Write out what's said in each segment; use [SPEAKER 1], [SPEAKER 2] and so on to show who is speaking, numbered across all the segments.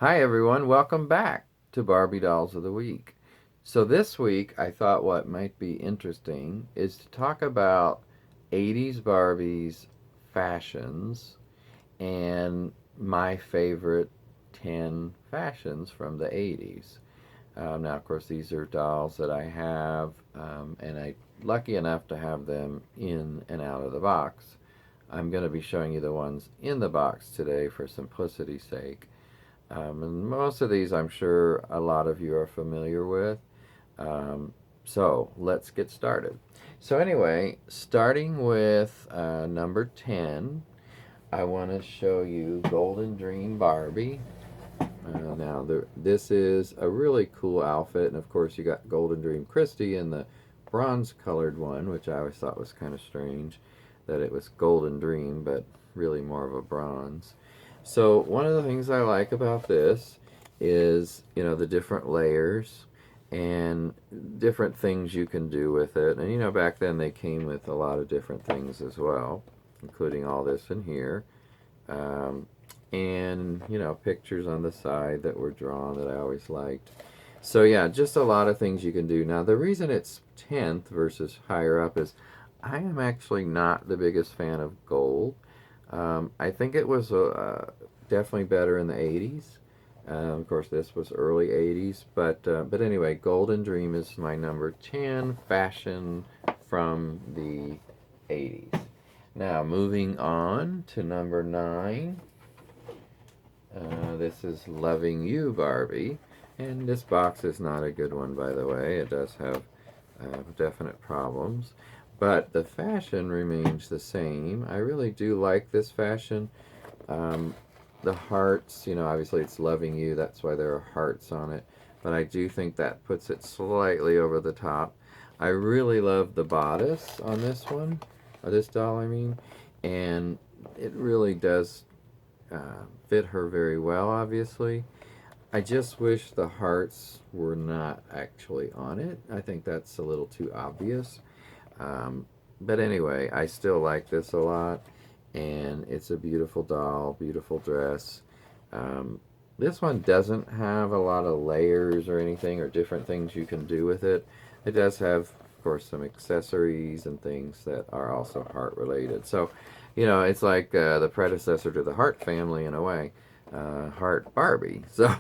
[SPEAKER 1] Hi everyone, welcome back to Barbie Dolls of the Week. So this week I thought what might be interesting is to talk about 80s Barbies fashions and my favorite 10 fashions from the 80s. Now of course these are dolls that I have and I'm lucky enough to have them in and out of the box. I'm going to be showing you the ones in the box today for simplicity's sake. And most of these I'm sure a lot of you are familiar with. Um, so let's get started. So anyway, starting with number 10, I want to show you Golden Dream Barbie. This is a really cool outfit, and of course you got Golden Dream Christie in the bronze colored one, which I always thought was kind of strange that it was Golden Dream, but really more of a bronze. So one of the things I like about this is, the different layers and different things you can do with it. And back then they came with a lot of different things as well, including all this in here. Um, and, pictures on the side that were drawn that I always liked. So yeah, just a lot of things you can do. Now the reason it's 10th versus higher up is I am actually not the biggest fan of gold. I think it was definitely better in the 80s. Of course, this was early 80s, but anyway, Golden Dream is my number 10 fashion from the 80s. Now, moving on to number 9. This is Loving You, Barbie. And this box is not a good one, by the way. It does have definite problems. But the fashion remains the same. I really do like this fashion. The hearts, obviously it's Loving You. That's why there are hearts on it. But I do think that puts it slightly over the top. I really love the bodice on this one, or this doll, I mean. And it really does fit her very well, obviously. I just wish the hearts were not actually on it. I think that's a little too obvious. But anyway, I still like this a lot, and it's a beautiful doll, beautiful dress. This one doesn't have a lot of layers or anything or different things you can do with it. It does have, of course, some accessories and things that are also heart related. So, it's like the predecessor to the Heart family in a way. Heart Barbie. So,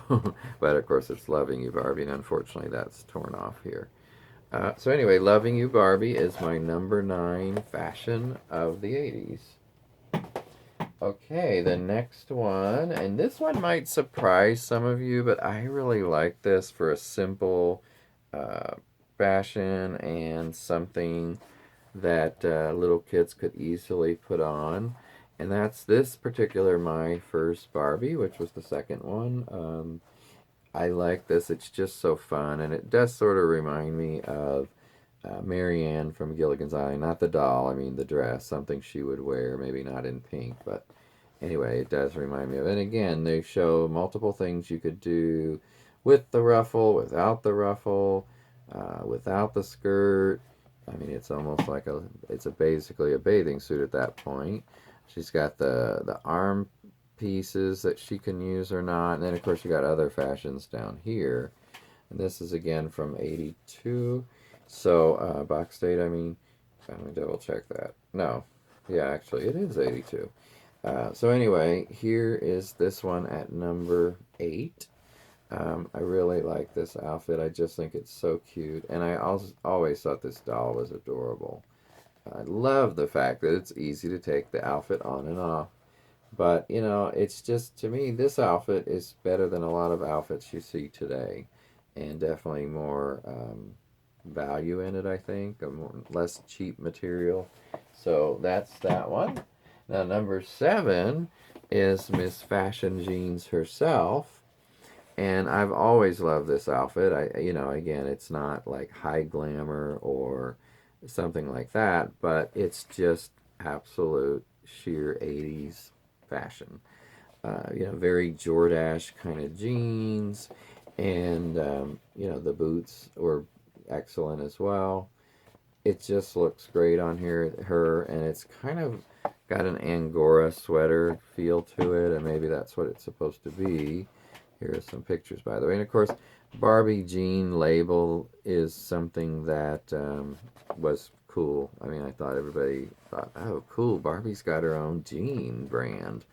[SPEAKER 1] but of course, it's Loving You Barbie, and unfortunately, that's torn off here. So anyway, Loving You Barbie is my number 9 fashion of the 80s. Okay, the next one, and this one might surprise some of you, but I really like this for a simple uh, fashion and something that little kids could easily put on. And that's this particular My First Barbie, which was the second one. I like this. It's just so fun, and it does sort of remind me of Marianne from Gilligan's Island. Not the doll, I mean the dress, something she would wear, maybe not in pink, but anyway, it does remind me of it. And again, they show multiple things you could do with the ruffle, without the ruffle, without the skirt. I mean, it's almost like basically a bathing suit at that point. She's got the arm pieces that she can use or not. And then, of course, you got other fashions down here. And this is again from 82. So, box date, I mean, let me double check that. No. Yeah, actually, it is 82. So, anyway, here is this one at number 8. I really like this outfit. I just think it's so cute. And I always thought this doll was adorable. I love the fact that it's easy to take the outfit on and off. But, it's just, to me, this outfit is better than a lot of outfits you see today. And definitely more value in it, I think. Less cheap material. So that's that one. Now, number 7 is Miss Fashion Jeans herself. And I've always loved this outfit. Again, it's not like high glamour or something like that, but it's just absolute sheer 80s fashion. Very Jordache kind of jeans, and the boots were excellent as well. It just looks great on her, and it's kind of got an Angora sweater feel to it, and maybe that's what it's supposed to be. Here are some pictures, by the way. And of course, Barbie jean label is something that was cool. I mean, I thought everybody thought, oh, cool, Barbie's got her own jean brand.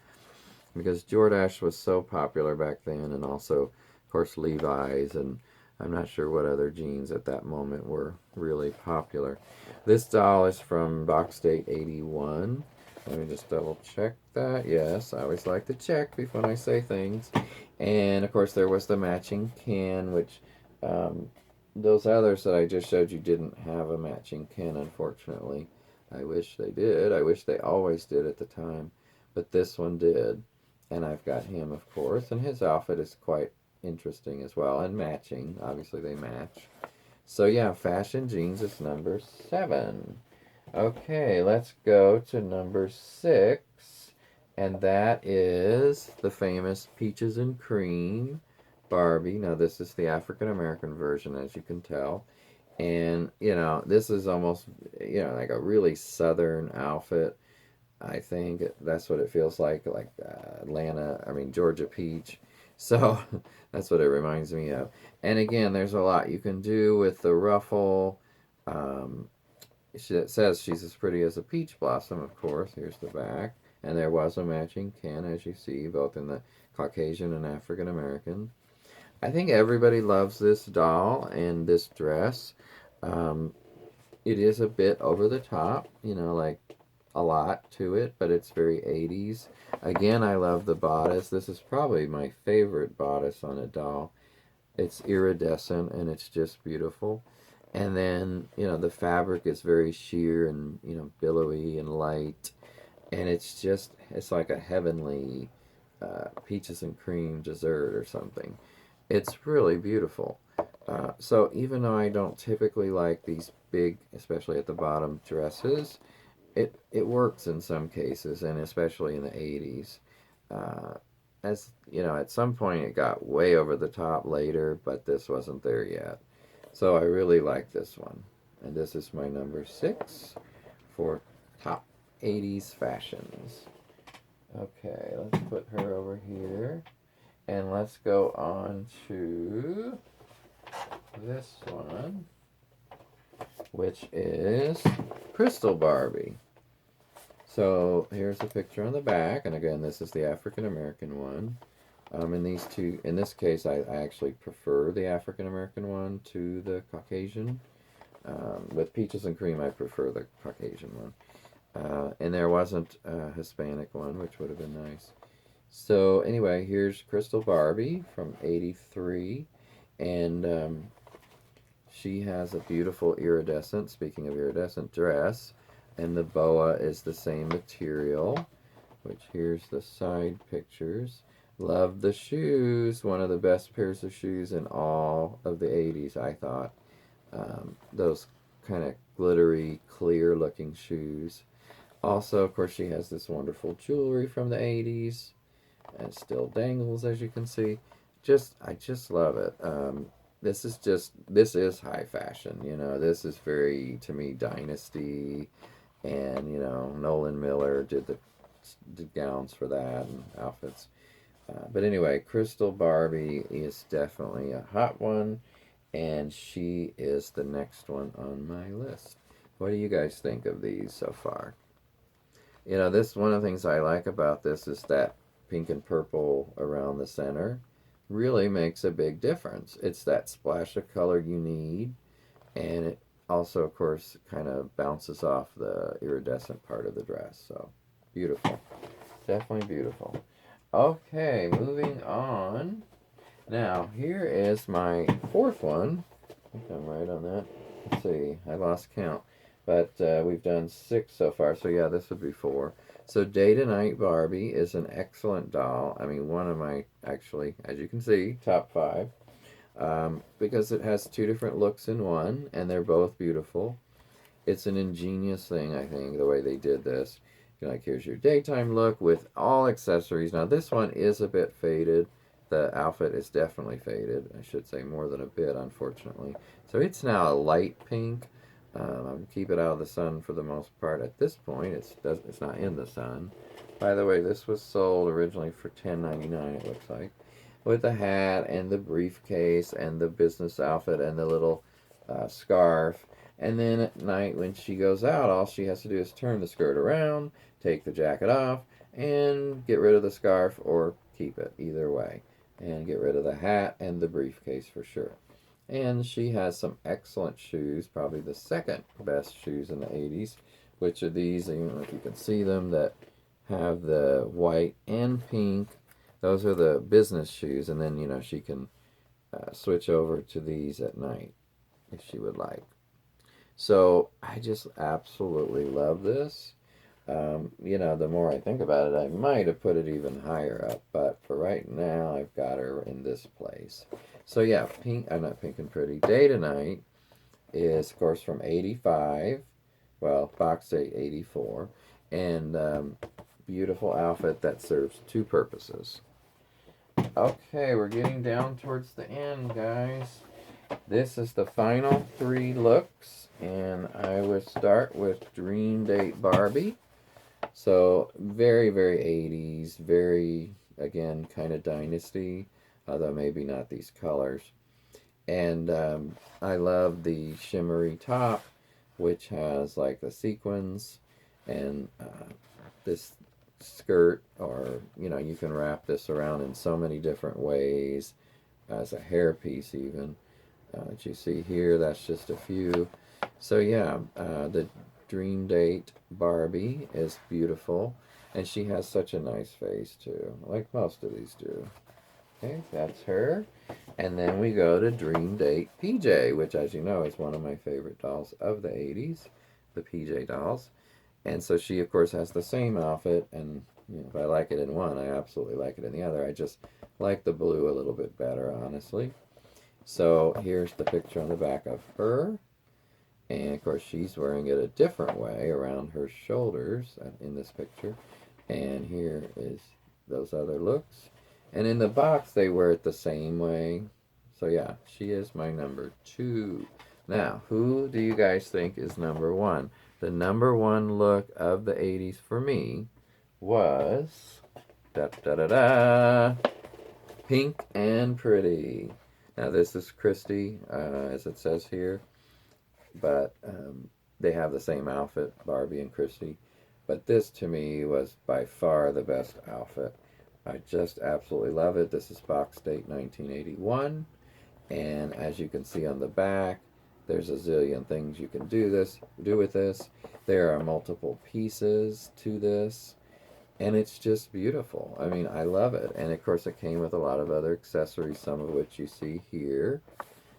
[SPEAKER 1] Because Jordache was so popular back then, and also, of course, Levi's, and I'm not sure what other jeans at that moment were really popular. This doll is from Box Date 81. Let me just double check that. Yes, I always like to check before I say things. And of course, there was the matching can, which those others that I just showed you didn't have a matching can, unfortunately. I wish they did. I wish they always did at the time. But this one did. And I've got him, of course. And his outfit is quite interesting as well. And matching. Obviously, they match. So, yeah, fashion jeans is number 7. Okay, let's go to number 6. And that is the famous Peaches and Cream Barbie. Now, this is the African American version, as you can tell. And, you know, this is almost, you know, like a really southern outfit. I think that's what it feels like Georgia Peach. So that's what it reminds me of. And again, there's a lot you can do with the ruffle. It says she's as pretty as a peach blossom, of course. Here's the back. And there was a matching can, as you see, both in the Caucasian and African American. I think everybody loves this doll and this dress. It is a bit over the top, you know, like a lot to it, but it's very 80s. Again, I love the bodice. This is probably my favorite bodice on a doll. It's iridescent and it's just beautiful. And then, you know, the fabric is very sheer and, you know, billowy and light. And it's like a heavenly peaches and cream dessert or something. It's really beautiful. So even though I don't typically like these big, especially at the bottom, dresses, it works in some cases, and especially in the 80s. As you know, at some point it got way over the top later, but this wasn't there yet. So I really like this one. And this is my number 6 for top 80s fashions. Okay, let's put her over here. And let's go on to this one, which is Crystal Barbie. So here's a picture on the back, and again, this is the African American one. In this case, I actually prefer the African American one to the Caucasian. With peaches and cream, I prefer the Caucasian one. And there wasn't a Hispanic one, which would have been nice. So anyway, here's Crystal Barbie from '83, and she has a beautiful iridescent, speaking of iridescent, dress, and the boa is the same material, which here's the side pictures. Love the shoes, one of the best pairs of shoes in all of the 80s, I thought. Those kind of glittery, clear looking shoes. Also, of course, she has this wonderful jewelry from the 80s. And it still dangles, as you can see. I just love it. This is high fashion, you know. This is very, to me, Dynasty, and, you know, Nolan Miller did gowns for that and outfits. But anyway, Crystal Barbie is definitely a hot one, and she is the next one on my list. What do you guys think of these so far? You know, this one of the things I like about this is that pink and purple around the center really makes a big difference. It's that splash of color you need, and it also, of course, kind of bounces off the iridescent part of the dress. So, beautiful. Definitely beautiful. Okay, moving on. Now, here is my 4th one. I think I'm right on that. Let's see, I lost count. But we've done 6 so far, so yeah, this would be 4. So Day to Night Barbie is an excellent doll. I mean, one of my, actually, as you can see, top 5. Because it has 2 different looks in one, and they're both beautiful. It's an ingenious thing, I think, the way they did this. Like, here's your daytime look with all accessories. Now, this one is a bit faded. The outfit is definitely faded. I should say more than a bit, unfortunately. So it's now a light pink. I'll keep it out of the sun for the most part. At this point, it's not in the sun. By the way, this was sold originally for $10.99, it looks like. with the hat and the briefcase and the business outfit and the little scarf. And then at night when she goes out, all she has to do is turn the skirt around, take the jacket off, and get rid of the scarf or keep it, either way. And get rid of the hat and the briefcase for sure. And she has some excellent shoes, probably the second best shoes in the 80s, which are these, I don't know if you can see them, that have the white and pink. Those are the business shoes, and then, she can switch over to these at night if she would like. So I just absolutely love this. The more I think about it, I might have put it even higher up, but for right now, I've got her in this place. So yeah, pink, I'm not Pink and Pretty. Day to Night is, of course, from 85. Well, box date 84. And beautiful outfit that serves two purposes. Okay, we're getting down towards the end, guys. This is the final three looks, and I will start with Dream Date Barbie. So, very, very 80s, very, again, kind of Dynasty, although maybe not these colors. And I love the shimmery top, which has like the sequins and this skirt, or you can wrap this around in so many different ways as a hairpiece even. That you see here, that's just a few. So yeah, the Dream Date Barbie is beautiful, and she has such a nice face too, like most of these do. Okay, that's her. And then we go to Dream Date PJ, which, as you know, is one of my favorite dolls of the 80s, the PJ dolls. And so she, of course, has the same outfit, and if I like it in one, I absolutely like it in the other. I just like the blue a little bit better, honestly. So here's the picture on the back of her. And, of course, she's wearing it a different way around her shoulders in this picture. And here is those other looks. And in the box, they wear it the same way. So, yeah, she is my number 2. Now, who do you guys think is number 1? The number 1 look of the 80s for me was Pink and Pretty. Now, this is Christy, as it says here, but they have the same outfit, Barbie and Christy. But this, to me, was by far the best outfit. I just absolutely love it. This is box date 1981, and as you can see on the back, there's a zillion things you can do with this. There are multiple pieces to this, and it's just beautiful. I mean, I love it. And of course, it came with a lot of other accessories, some of which you see here,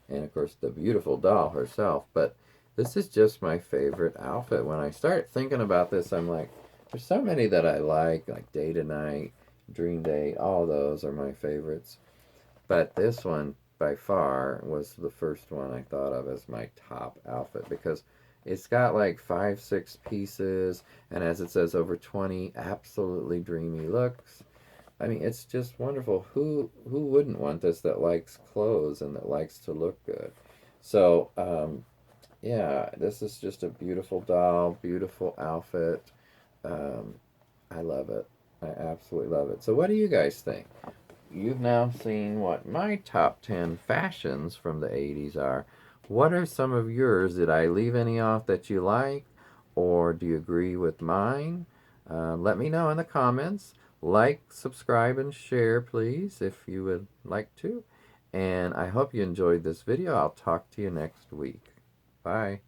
[SPEAKER 1] and of course, the beautiful doll herself. But this is just my favorite outfit. When I start thinking about this, I'm like, there's so many that I like Day to Night, Dream Date, all those are my favorites. But this one, by far, was the first one I thought of as my top outfit, because it's got like 5, 6 pieces, and as it says, over 20 absolutely dreamy looks. I mean, it's just wonderful. Who wouldn't want this, that likes clothes and that likes to look good? So, yeah, this is just a beautiful doll, beautiful outfit. I love it. I absolutely love it. So what do you guys think? You've now seen what my top 10 fashions from the 80s are. What are some of yours? Did I leave any off that you like? Or do you agree with mine? Let me know in the comments. Like, subscribe, and share, please, if you would like to. And I hope you enjoyed this video. I'll talk to you next week. Bye.